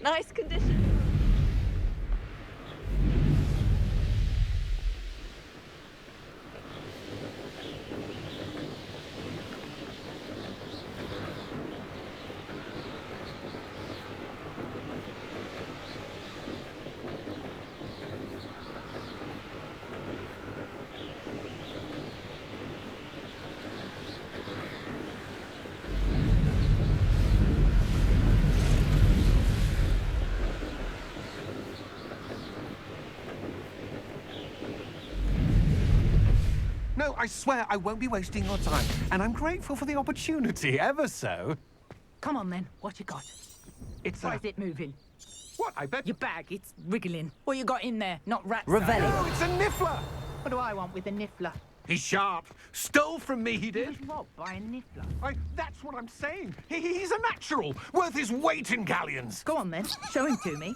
Nice condition. No, I swear I won't be wasting your time, and I'm grateful for the opportunity, ever so. Come on then, what you got? Why is it moving? What, I bet... Your bag, it's wriggling. What you got in there? Not rats. Revelio. No, it's a niffler! What do I want with a niffler? He's sharp. Stole from me, he He did. was robbed by a niffler. That's what I'm saying. He's a natural, worth his weight in galleons. Go on then, show him to me.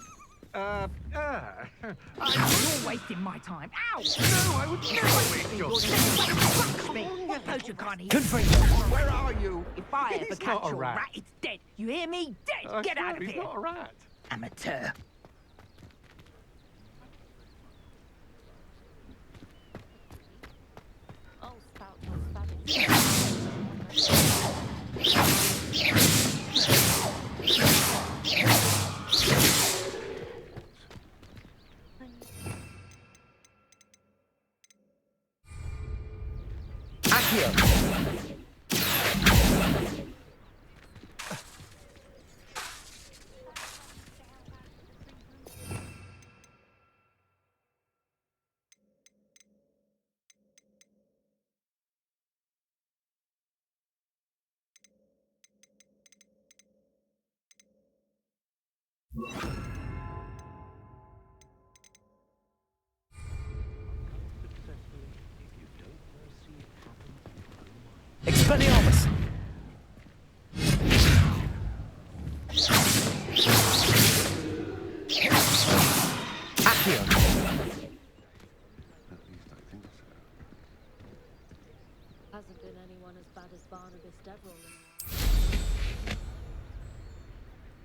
You're You're wasting my time. Ow! No, I would never waste your time. What close you can't hear? Where are you? If I ever He's catch not a your rat. rat, it's dead. You hear me? Dead. Get out of He's here. not a rat. Amateur. Oh, spout or Accio. Expelliarmus! Accio! Hasn't been anyone as bad as Barnabas Deverell in a while.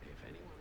If anyone...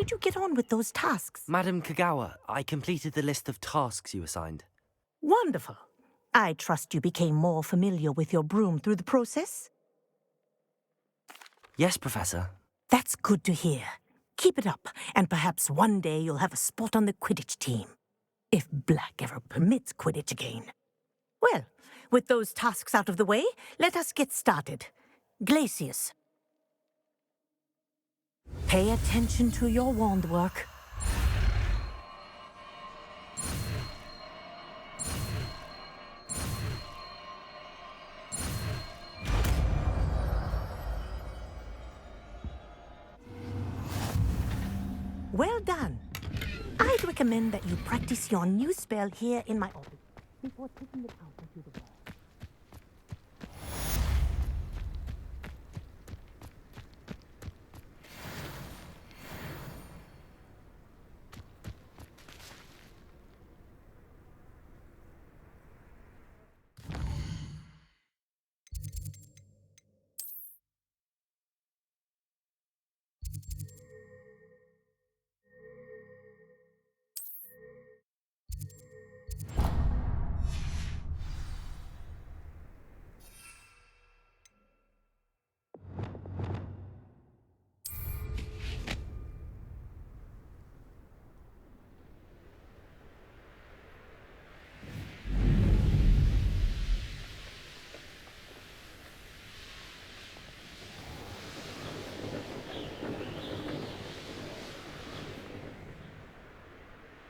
did you get on with those tasks? Madam Kagawa, I completed the list of tasks you assigned. Wonderful. I trust you became more familiar with your broom through the process? Yes, Professor. That's good to hear. Keep it up, and perhaps one day you'll have a spot on the Quidditch team. If Black ever permits Quidditch again. Well, with those tasks out of the way, let us get started. Glacius. Pay attention to your wand work. Well done. I'd recommend that you practice your new spell here in my office before taking it out into the world.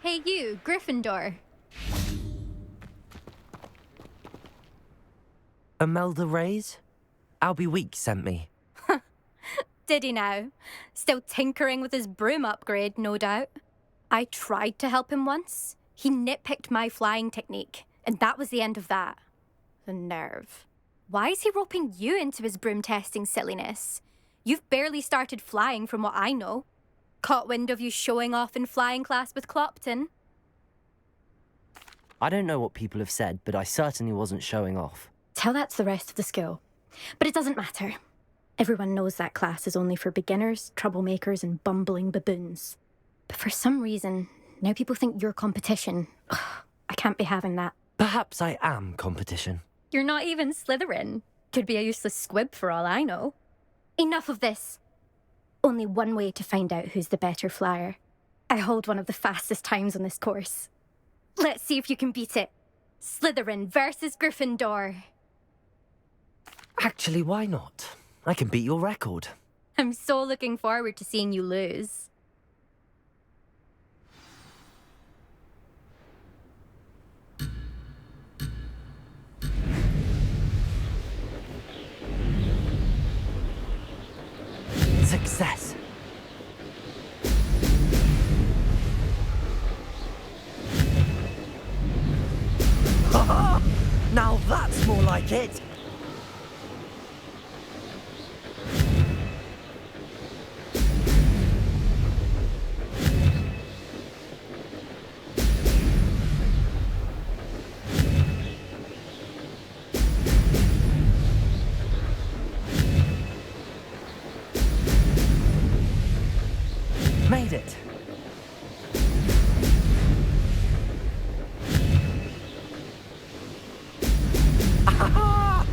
Hey you, Gryffindor. Imelda Reyes? Albie Week sent me. Did he now? Still tinkering with his broom upgrade, no doubt. I tried to help him once. He nitpicked my flying technique, and that was the end of that. The nerve. Why is he roping you into his broom testing silliness? You've barely started flying from what I know. Caught wind of you showing off in flying class with Clopton. I don't know what people have said, but I certainly wasn't showing off. Tell that to the rest of the school. But it doesn't matter. Everyone knows that class is only for beginners, troublemakers, and bumbling baboons. But for some reason, now people think you're competition. Ugh, I can't be having that. Perhaps I am competition. You're not even Slytherin. Could be a useless squib for all I know. Enough of this. Only one way to find out who's the better flyer. I hold one of the fastest times on this course. Let's see if you can beat it. Slytherin versus Gryffindor. Actually, why not? I can beat your record. I'm so looking forward to seeing you lose. Success. Now that's more like it. Made it. Ah!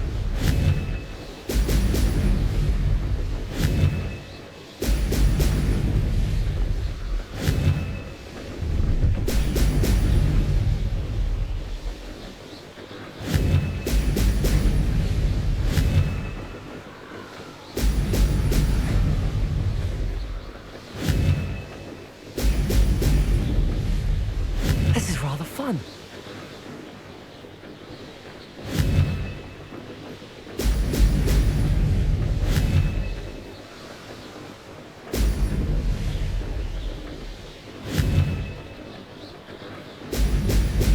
This is rather fun.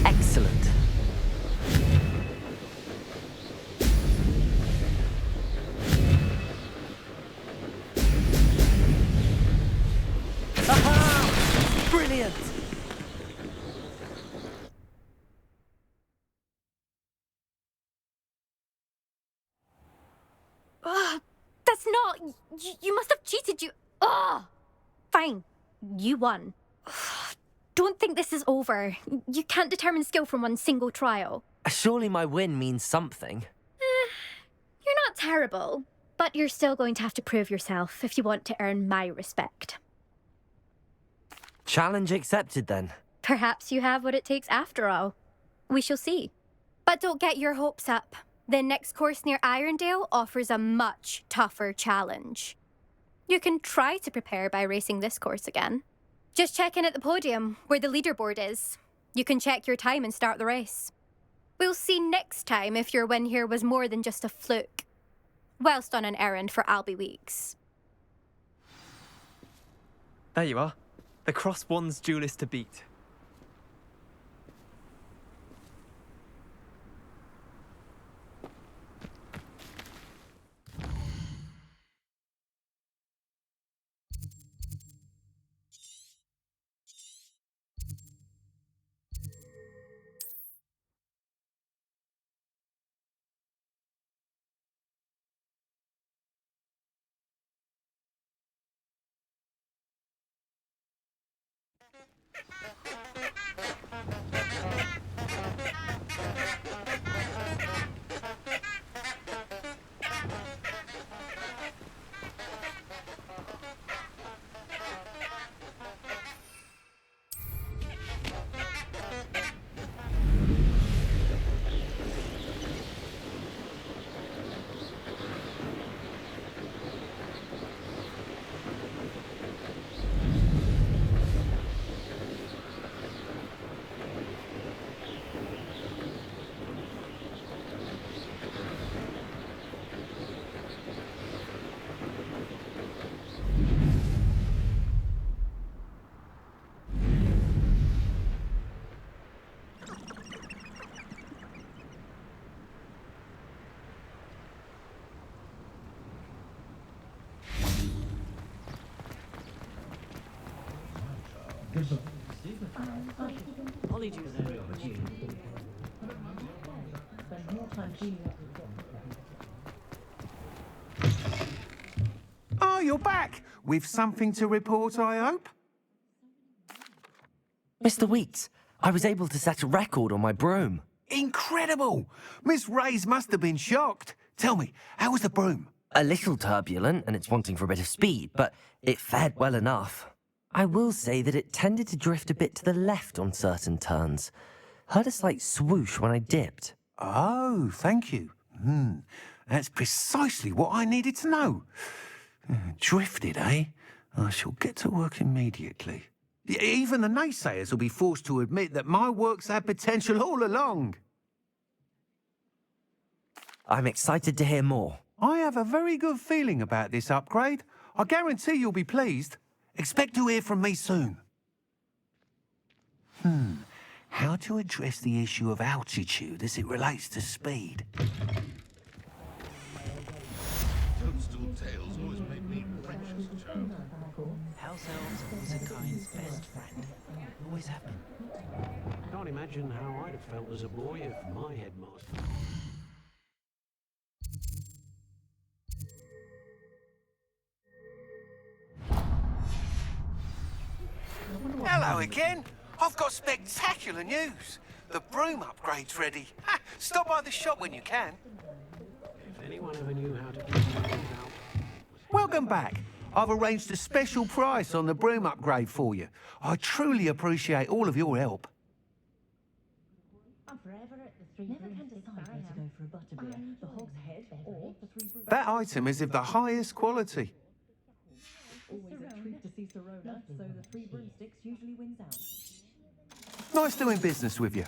Excellent. Aha! Brilliant! Ugh, that's not... You must have cheated, you... Ugh! Fine. you won. Don't think this is over. You can't determine skill from one single trial. Surely my win means something. You're not terrible, but you're still going to have to prove yourself if you want to earn my respect. Challenge accepted then. Perhaps you have what it takes after all. We shall see. But don't get your hopes up. The next course near Irondale offers a much tougher challenge. You can try to prepare by racing this course again. Just check in at the podium, where the leaderboard is. You can check your time and start the race. We'll see next time if your win here was more than just a fluke, whilst on an errand for Albie Weeks. There you are. The Cross Wands duelist to beat. Oh, you're back! With something to report, I hope? Mr. Weeks, I was able to set a record on my broom. Incredible! Miss Reyes must have been shocked. Tell me, how was the broom? A little turbulent and it's wanting for a bit of speed, but it fared well enough. I will say that it tended to drift a bit to the left on certain turns. Heard a slight swoosh when I dipped. Oh, thank you. That's precisely what I needed to know. Drifted, eh? I shall get to work immediately. Even the naysayers will be forced to admit that my work's had potential all along. I'm excited to hear more. I have a very good feeling about this upgrade. I guarantee you'll be pleased. Expect to hear from me soon. How to address the issue of altitude as it relates to speed? Toadstool tales always made me precious, child. House elves are Seasonic best friend. Always have been. Can't imagine how I'd have felt as a boy if my headmaster... Hello again. I've got spectacular news. The broom upgrade's ready. Ha, stop by the shop when you can. If anyone ever knew how to keep things out... Welcome back. I've arranged a special price on the broom upgrade for you. I truly appreciate all of your help. That item is of the highest quality. Nice doing business with you.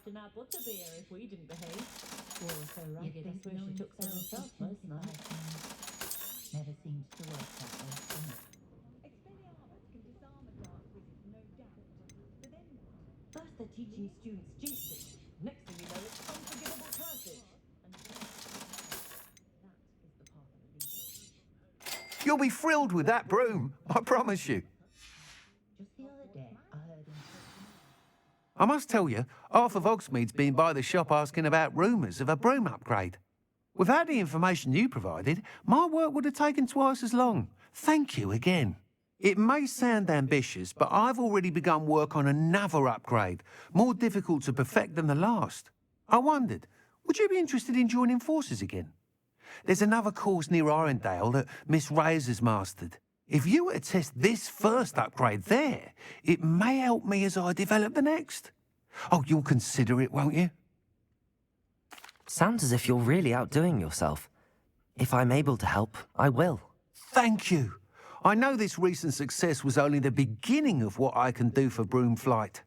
In our butterbeer if we didn't behave. Or so ragged, I swear she took some herself most nights. Never seems to work that way, does it? Expelliarmus can disarm a dark wizard, no doubt. But then first they're teaching students jinx it. Next thing you know, it's unforgettable curses. And that is the path of the leader. You'll be thrilled with that broom, I promise you. Just the other day, I heard him I must tell you, half of Hogsmeade's been by the shop asking about rumours of a broom upgrade. Without the information you provided, my work would have taken twice as long. Thank you again. It may sound ambitious, but I've already begun work on another upgrade, more difficult to perfect than the last. I wondered, would you be interested in joining forces again? There's another course near Arendelle that Miss Reyes has mastered. If you were to test this first upgrade there, it may help me as I develop the next. Oh, you'll consider it, won't you? Sounds as if you're really outdoing yourself. If I'm able to help, I will. Thank you. I know this recent success was only the beginning of what I can do for Broom Flight.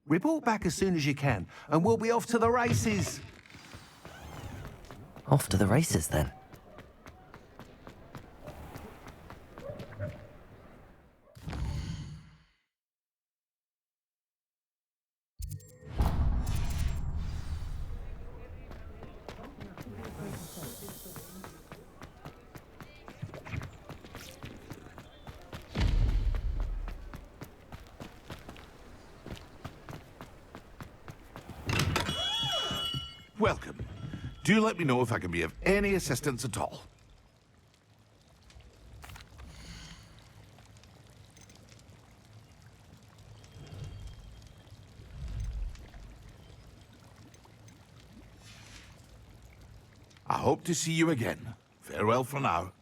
Report back as soon as you can, and we'll be off to the races. Off to the races, then. Welcome. Do let me know if I can be of any assistance at all. I hope to see you again. Farewell for now.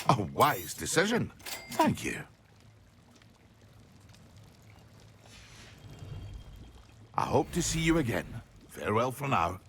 A wise decision. Thank you. I hope to see you again. Farewell for now.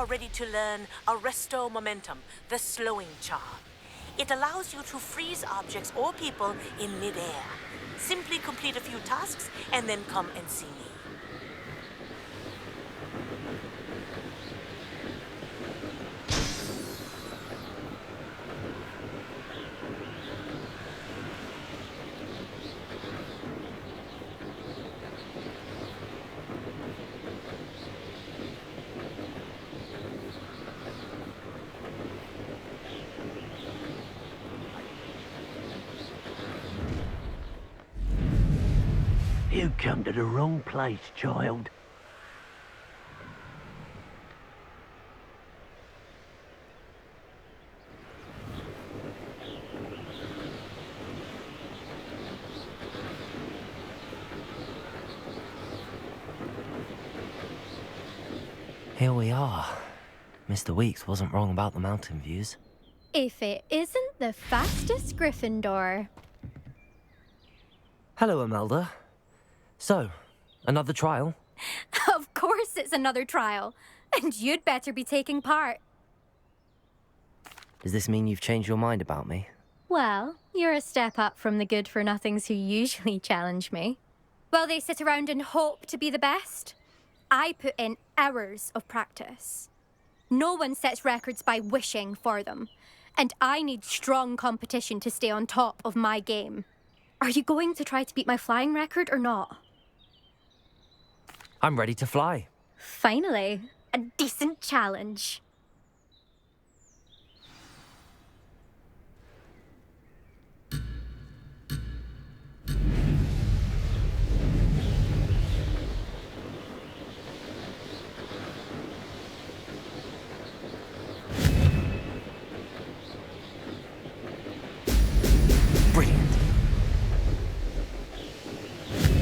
ready to learn Arresto Momentum, the slowing charm. It allows you to freeze objects or people in midair. Simply complete a few tasks and then come and see me. You come to the wrong place, child. Here we are. Mr. Weeks wasn't wrong about the mountain views. If it isn't the fastest Gryffindor. Hello, Imelda. So, another trial? Of course it's another trial. And you'd better be taking part. Does this mean you've changed your mind about me? Well, you're a step up from the good-for-nothings who usually challenge me. While they sit around and hope to be the best, I put in hours of practice. No one sets records by wishing for them, and I need strong competition to stay on top of my game. Are you going to try to beat my flying record or not? I'm ready to fly. Finally, a decent challenge. Brilliant.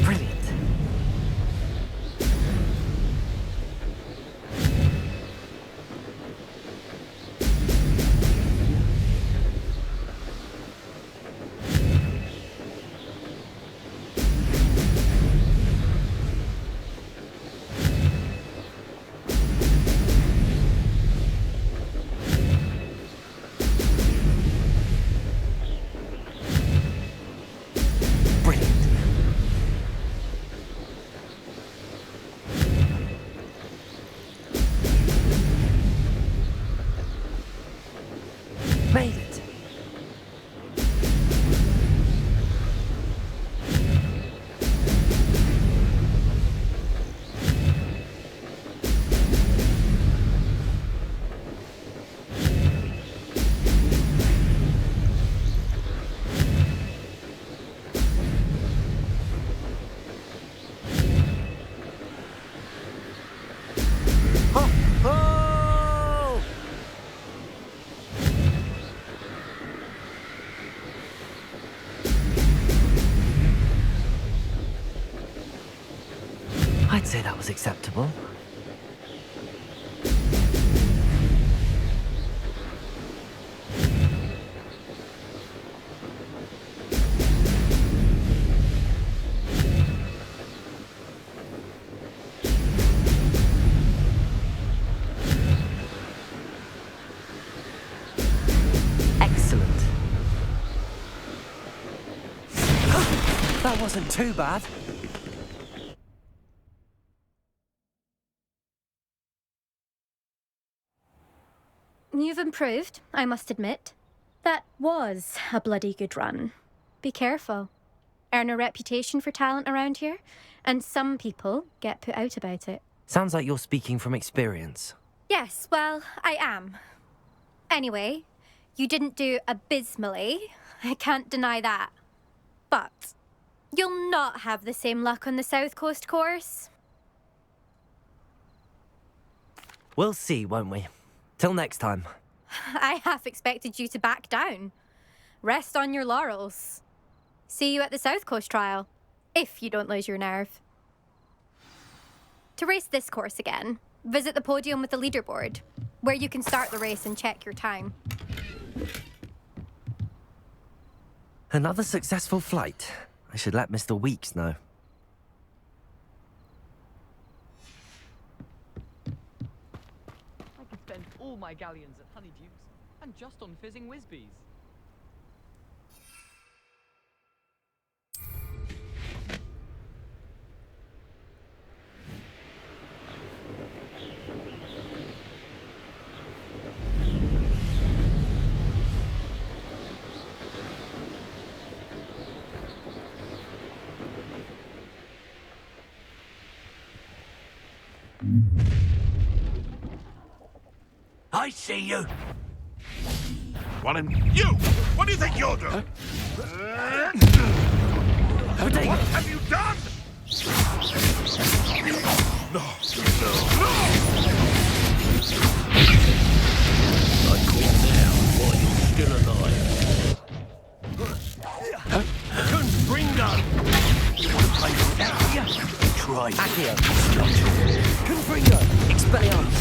Brilliant. Made it. I'd say that was acceptable. Excellent. That wasn't too bad. You've improved, I must admit. That was a bloody good run. Be careful. Earn a reputation for talent around here, and some people get put out about it. Sounds like you're speaking from experience. Yes, well, I am. Anyway, you didn't do abysmally. I can't deny that. But you'll not have the same luck on the South Coast course. We'll see, won't we? Till next time. I half expected you to back down. Rest on your laurels. See you at the South Coast trial, if you don't lose your nerve. To race this course again, visit the podium with the leaderboard, where you can start the race and check your time. Another successful flight. I should let Mr. Weeks know. all my galleons at Honeydukes, and just on fizzing Whizbees. I see you. What you? What do you think you're doing? What have you done? No. I call now while you're still alive. Confringo! You want to play with that, do you? Try. Accio. Confringo. Expelliarmus.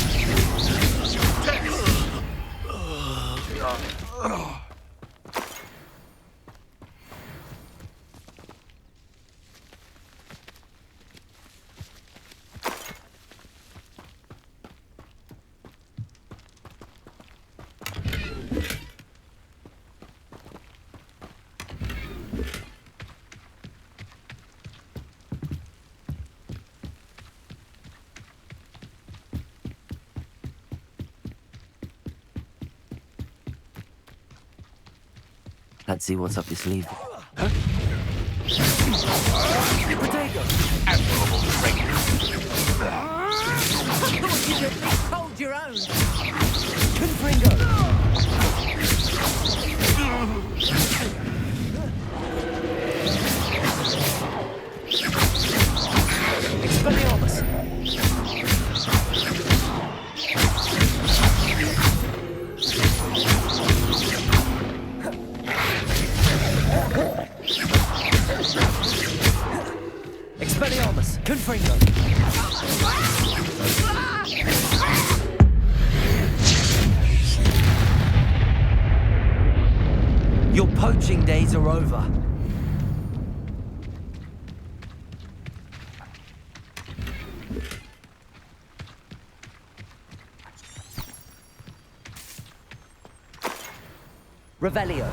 Let's see what's up your sleeve. Huh? Potato! Admirable strength. I thought you'd at least hold your own. Confringo! Expelliarmus! Expelliarmus! Confringo! Your poaching days are over. Revelio.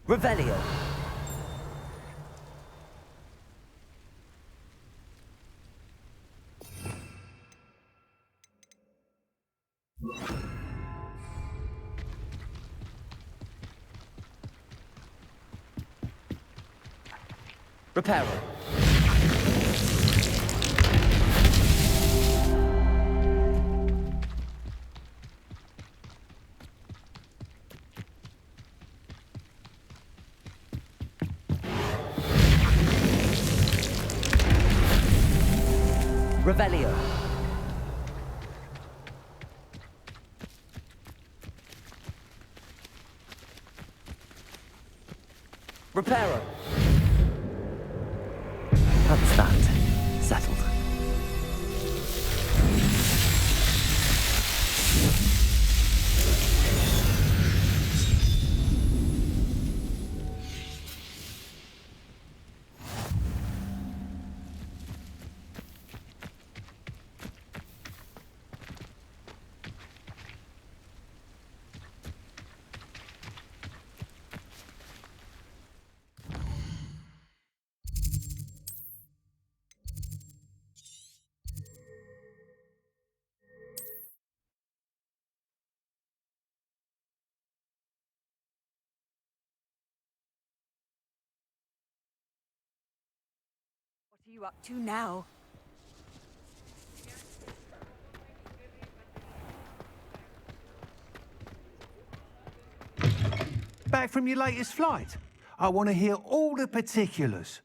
Revelio. Reparo. Revelio. Reparo. That's that. Settled. What are you up to now? Back from your latest flight? I want to hear all the particulars.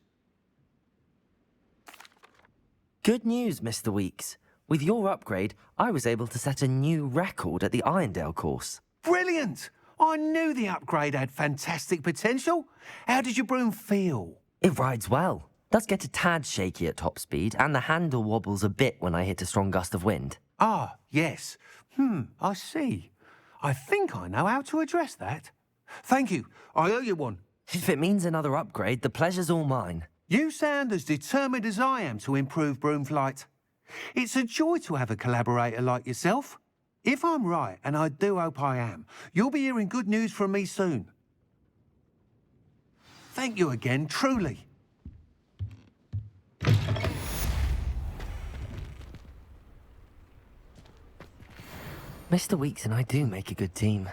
Good news, Mr. Weeks. With your upgrade, I was able to set a new record at the Irondale course. Brilliant! I knew the upgrade had fantastic potential. How did your broom feel? It rides well. Does get a tad shaky at top speed, and the handle wobbles a bit when I hit a strong gust of wind. Ah, yes. I see. I think I know how to address that. Thank you. I owe you one. If it means another upgrade, the pleasure's all mine. You sound as determined as I am to improve broom flight. It's a joy to have a collaborator like yourself. If I'm right, and I do hope I am, you'll be hearing good news from me soon. Thank you again, truly. Mr. Weeks and I do make a good team.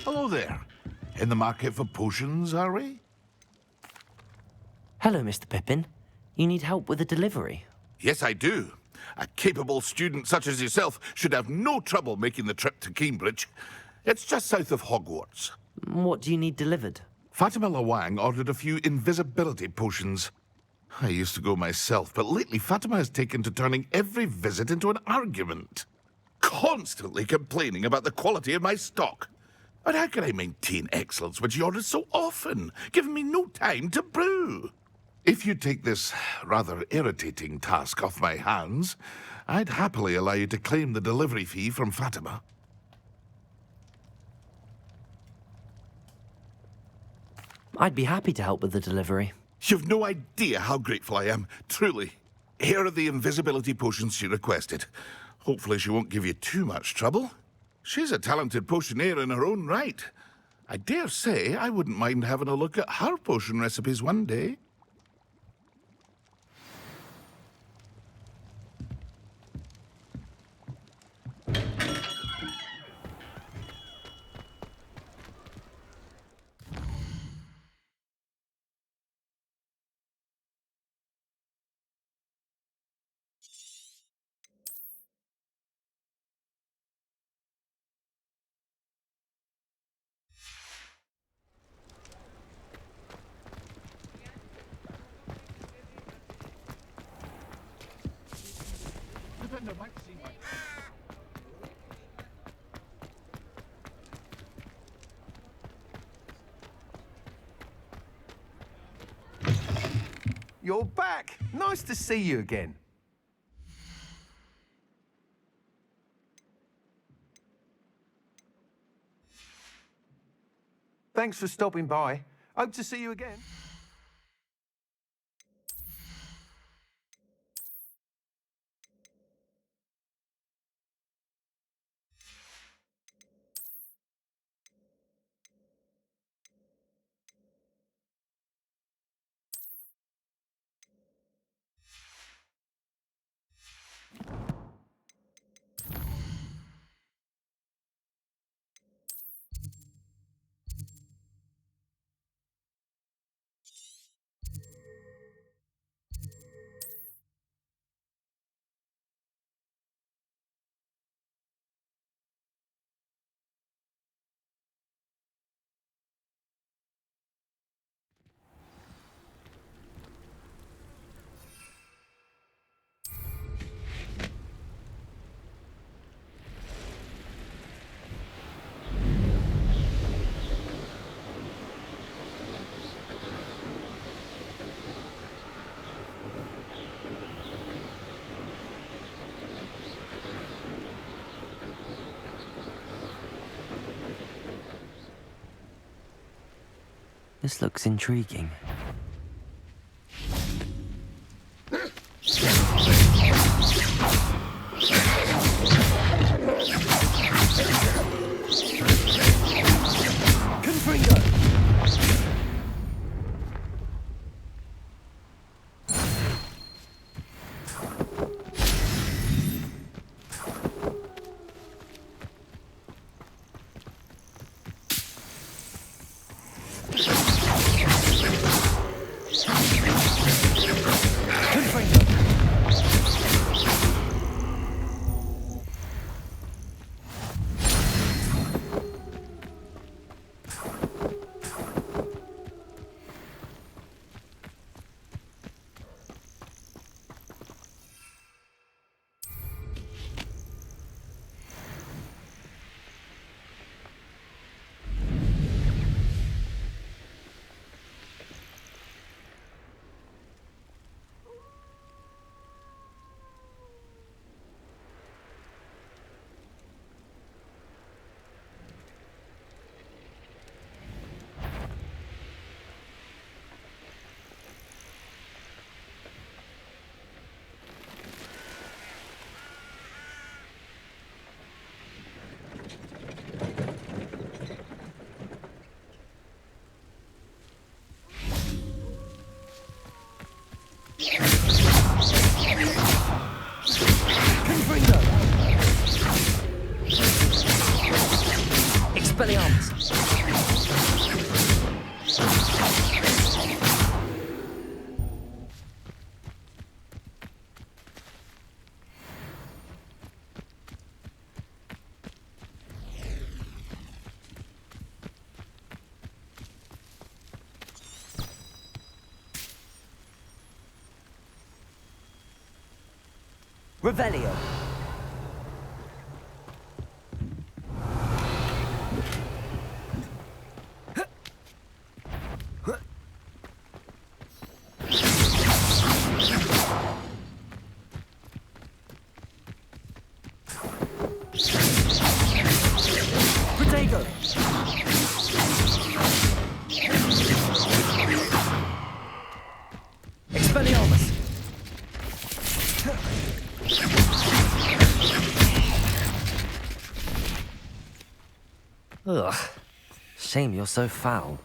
Hello there. In the market for potions, are we? Hello, Mr. Pippin. You need help with a delivery? Yes, I do. A capable student such as yourself should have no trouble making the trip to Cambridge. It's just south of Hogwarts. What do you need delivered? Fatima Lawang ordered a few invisibility potions. I used to go myself, but lately Fatima has taken to turning every visit into an argument. Constantly complaining about the quality of my stock. But how can I maintain excellence when she orders so often, giving me no time to brew? If you take this rather irritating task off my hands, I'd happily allow you to claim the delivery fee from Fatima. I'd be happy to help with the delivery. You've no idea how grateful I am, truly. Here are the invisibility potions she requested. Hopefully she won't give you too much trouble. She's a talented potioneer in her own right. I dare say I wouldn't mind having a look at her potion recipes one day. You're back. Nice to see you again. Thanks for stopping by. Hope to see you again. This looks intriguing. Confringo! Expelliarmus! Revelio. Protego. Expelliarmus. Ugh. Shame you're so foul.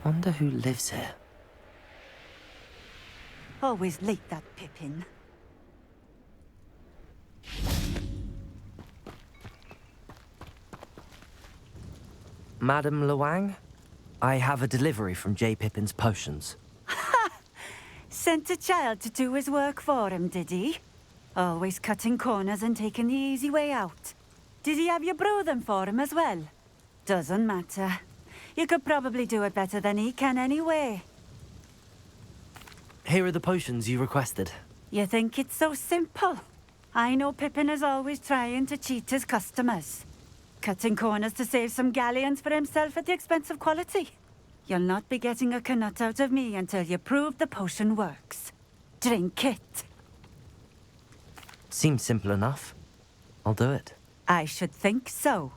Wonder who lives here. Always late, that Pippin. Madam Luang, I have a delivery from J. Pippin's Potions. Sent a child to do his work for him, did he? Always cutting corners and taking the easy way out. Did he have you brew them for him as well? Doesn't matter. You could probably do it better than he can anyway. Here are the potions you requested. You think it's so simple? I know Pippin is always trying to cheat his customers. Cutting corners to save some galleons for himself at the expense of quality. You'll not be getting a canut out of me until you prove the potion works. Drink it. Seems simple enough. I'll do it. I should think so.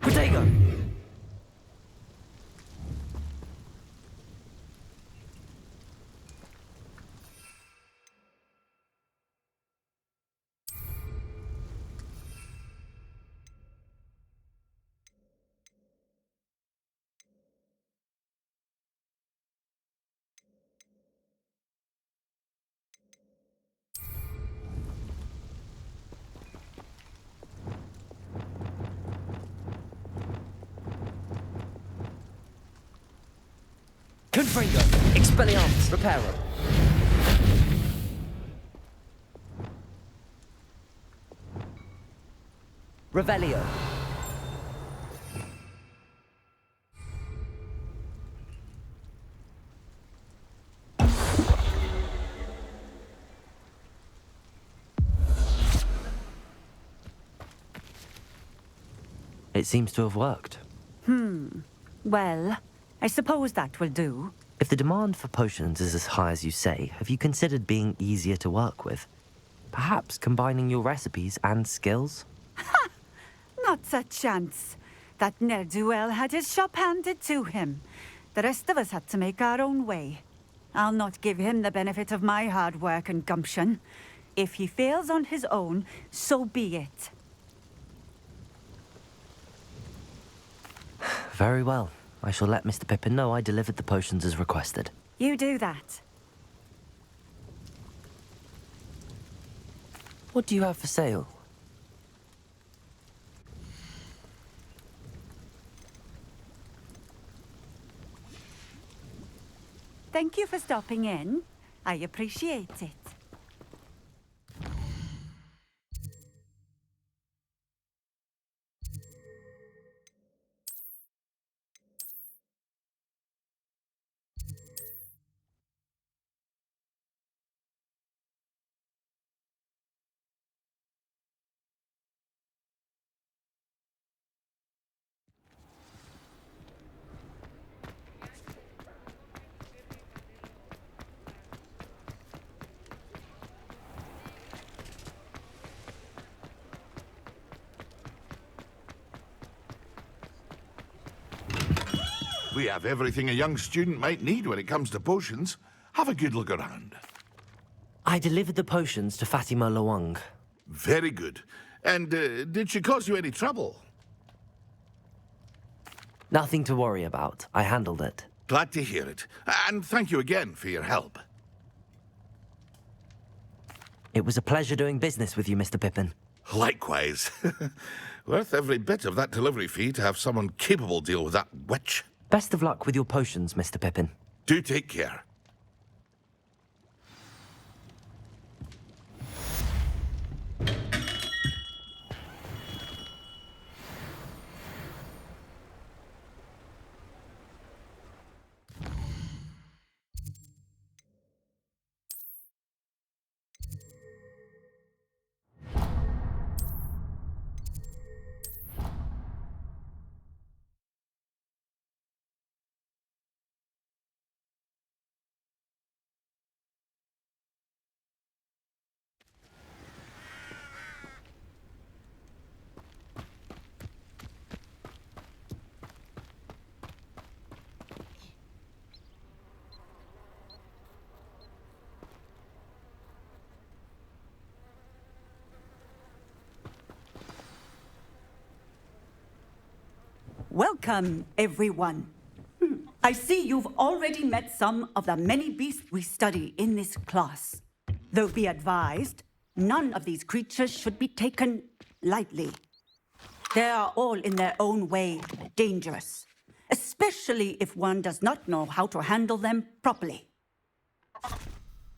Protego! Confringo! Expelliarmus! Reparo! Revelio! It seems to have worked. Well, I suppose that will do. If the demand for potions is as high as you say, have you considered being easier to work with? Perhaps combining your recipes and skills? Not a chance. That ne'er-do-well had his shop handed to him. The rest of us had to make our own way. I'll not give him the benefit of my hard work and gumption. If he fails on his own, so be it. Very well. I shall let Mr. Pippin know I delivered the potions as requested. You do that. What do you have for sale? Thank you for stopping in. I appreciate it. We have everything a young student might need when it comes to potions. Have a good look around. I delivered the potions to Fatima Lawang. Very good. And did she cause you any trouble? Nothing to worry about. I handled it. Glad to hear it. And thank you again for your help. It was a pleasure doing business with you, Mr. Pippin. Likewise. Worth every bit of that delivery fee to have someone capable deal with that witch. Best of luck with your potions, Mr. Pippin. Do take care. Welcome, everyone. I see you've already met some of the many beasts we study in this class. Though be advised, none of these creatures should be taken lightly. They are all in their own way dangerous, especially if one does not know how to handle them properly.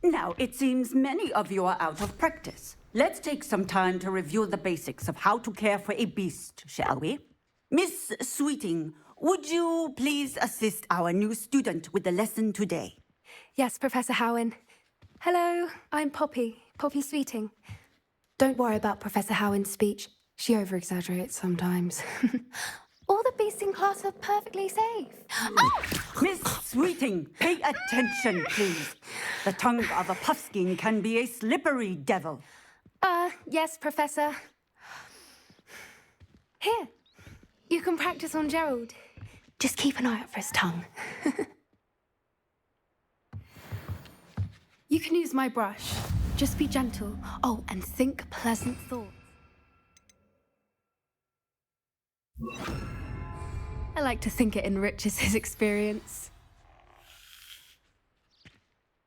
Now, it seems many of you are out of practice. Let's take some time to review the basics of how to care for a beast, shall we? Miss Sweeting, would you please assist our new student with the lesson today? Yes, Professor Howen. Hello, I'm Poppy Sweeting. Don't worry about Professor Howen's speech. She over-exaggerates sometimes. All the beasts in class are perfectly safe. Miss Sweeting, pay attention, please. The tongue of a puffskein can be a slippery devil. Yes, Professor. Here, you can practice on Gerald. Just keep an eye out for his tongue. You can use my brush. Just be gentle. Oh, and think pleasant thoughts. I like to think it enriches his experience.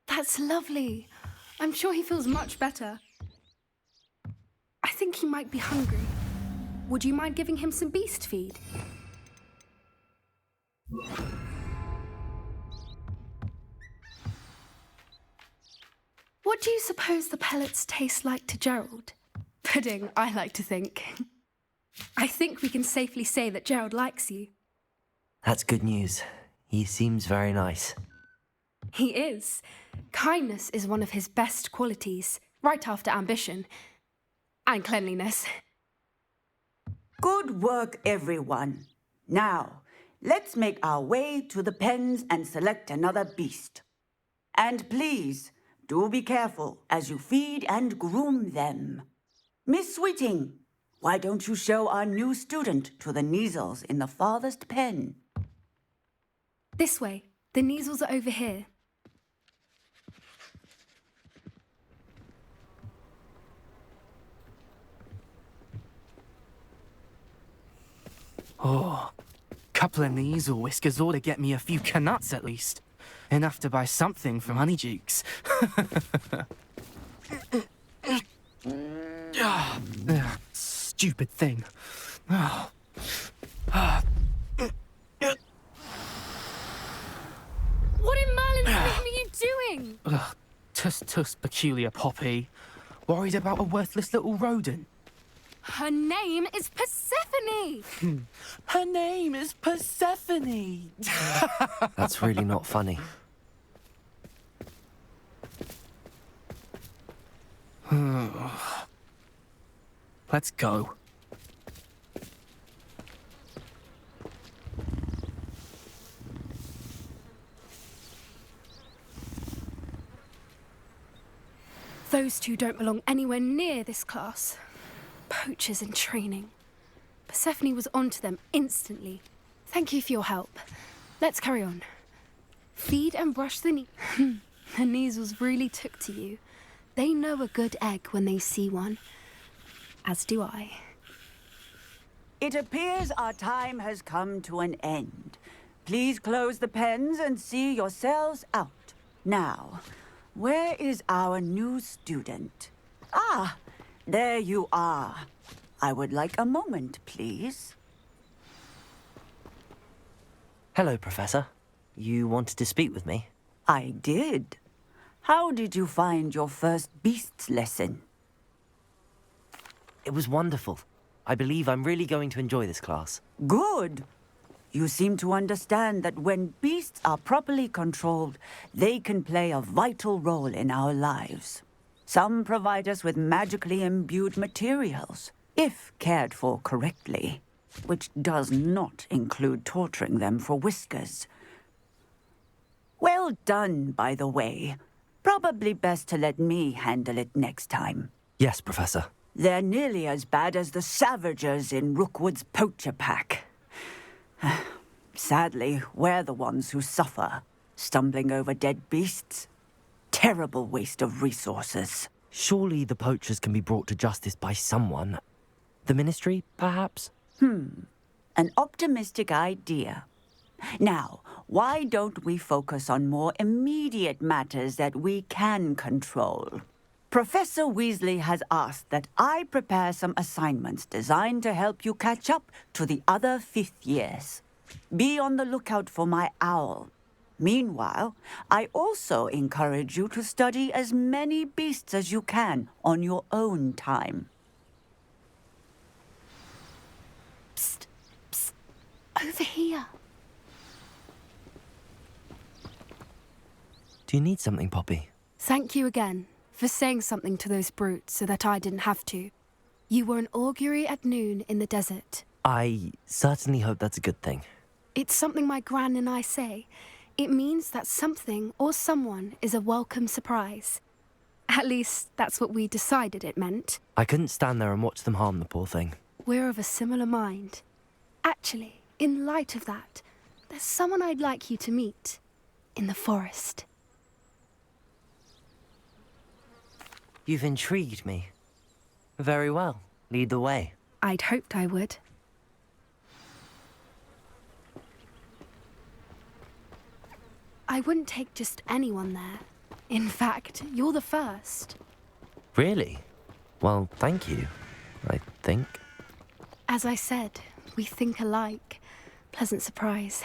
That's lovely. I'm sure he feels much better. I think he might be hungry. Would you mind giving him some beast feed? What do you suppose the pellets taste like to Gerald? Pudding, I like to think. I think we can safely say that Gerald likes you. That's good news. He seems very nice. He is. Kindness is one of his best qualities, right after ambition. And cleanliness. Good work, everyone. Now, let's make our way to the pens and select another beast. And please, do be careful as you feed and groom them. Miss Sweeting, why don't you show our new student to the Kneazles in the farthest pen? This way. The Kneazles are over here. Oh, couple of Kneazle whiskers ought to get me a few canuts at least. Enough to buy something from Honeydukes. Stupid thing. Oh. What in Merlin's name are you doing? Tuss, peculiar Poppy. Worried about a worthless little rodent. Her name is Persephone! Her name is Persephone! That's really not funny. Let's go. Those two don't belong anywhere near this class. Poachers in training. Persephone was onto them instantly. Thank you for your help. let's carry on. Feed and brush the the measles really took to you. They know a good egg when they see one. As do I. It appears our time has come to an end. Please close the pens and see yourselves out. Now, where is our new student? Ah, there you are. I would like a moment, please. Hello, Professor. You wanted to speak with me? I did. How did you find your first beasts lesson? It was wonderful. I believe I'm really going to enjoy this class. Good. You seem to understand that when beasts are properly controlled, they can play a vital role in our lives. Some provide us with magically imbued materials, if cared for correctly, which does not include torturing them for whiskers. Well done, by the way. Probably best to let me handle it next time. Yes, Professor. They're nearly as bad as the Savagers in Rookwood's poacher pack. Sadly, we're the ones who suffer, stumbling over dead beasts. Terrible waste of resources. Surely the poachers can be brought to justice by someone. The Ministry, perhaps? An optimistic idea. Now, why don't we focus on more immediate matters that we can control? Professor Weasley has asked that I prepare some assignments designed to help you catch up to the other fifth years. Be on the lookout for my owl. Meanwhile, I also encourage you to study as many beasts as you can on your own time. Psst, psst. Over here. Do you need something, Poppy? Thank you again for saying something to those brutes so that I didn't have to. You were an augury at noon in the desert. I certainly hope that's a good thing. It's something my gran and I say. It means that something or someone is a welcome surprise. At least, that's what we decided it meant. I couldn't stand there and watch them harm the poor thing. We're of a similar mind. Actually, in light of that, there's someone I'd like you to meet. In the forest. You've intrigued me. Very well. Lead the way. I'd hoped I would. I wouldn't take just anyone there. In fact, you're the first. Really? Well, thank you, I think. As I said, we think alike. Pleasant surprise.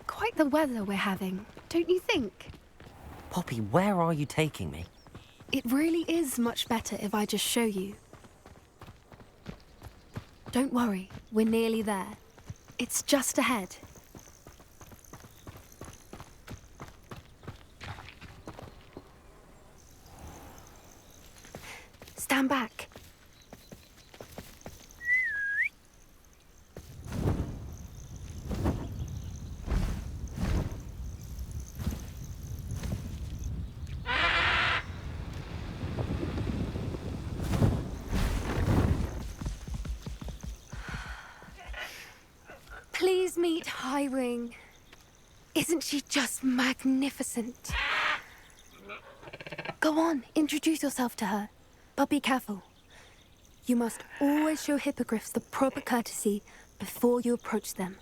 Quite the weather we're having, don't you think? Poppy, where are you taking me? It really is much better if I just show you. Don't worry, we're nearly there. It's just ahead. Stand back. Please meet Highwing. Isn't she just magnificent? Go on, introduce yourself to her. But be careful. You must always show hippogriffs the proper courtesy before you approach them.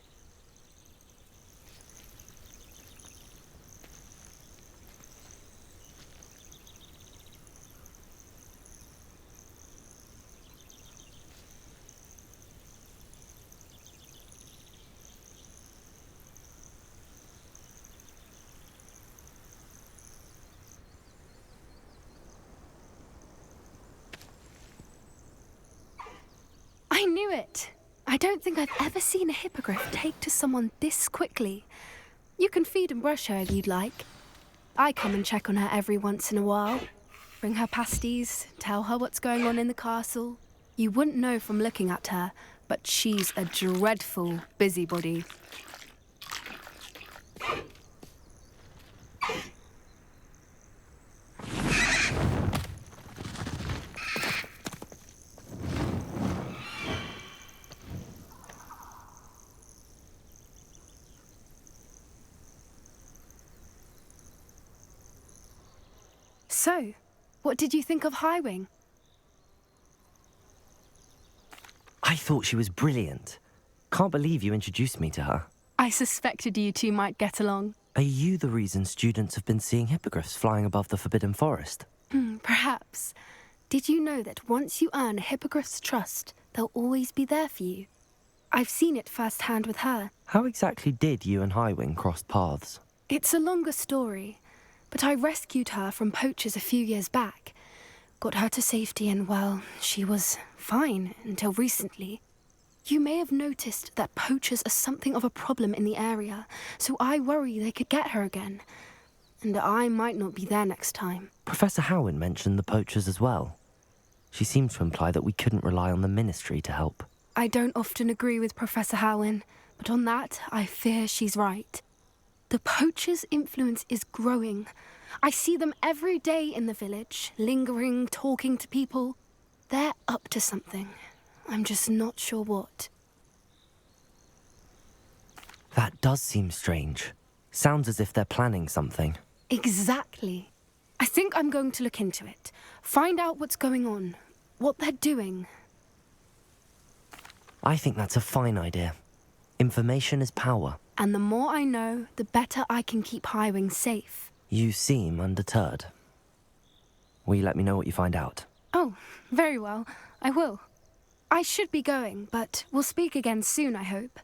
I knew it! I don't think I've ever seen a hippogriff take to someone this quickly. You can feed and brush her if you'd like. I come and check on her every once in a while. Bring her pasties, tell her what's going on in the castle. You wouldn't know from looking at her, but she's a dreadful busybody. So, what did you think of Highwing? I thought she was brilliant. Can't believe you introduced me to her. I suspected you two might get along. Are you the reason students have been seeing hippogriffs flying above the Forbidden Forest? Perhaps. Did you know that once you earn a hippogriff's trust, they'll always be there for you? I've seen it firsthand with her. How exactly did you and Highwing cross paths? It's a longer story, but I rescued her from poachers a few years back. Got her to safety and, well, she was fine until recently. You may have noticed that poachers are something of a problem in the area, so I worry they could get her again. And I might not be there next time. Professor Howin mentioned the poachers as well. She seemed to imply that we couldn't rely on the Ministry to help. I don't often agree with Professor Howin, but on that, I fear she's right. The poachers' influence is growing. I see them every day in the village, lingering, talking to people. They're up to something. I'm just not sure what. That does seem strange. Sounds as if they're planning something. Exactly. I think I'm going to look into it. Find out what's going on, what they're doing. I think that's a fine idea. Information is power. And the more I know, the better I can keep Highwing safe. You seem undeterred. Will you let me know what you find out? Oh, very well. I will. I should be going, but we'll speak again soon, I hope.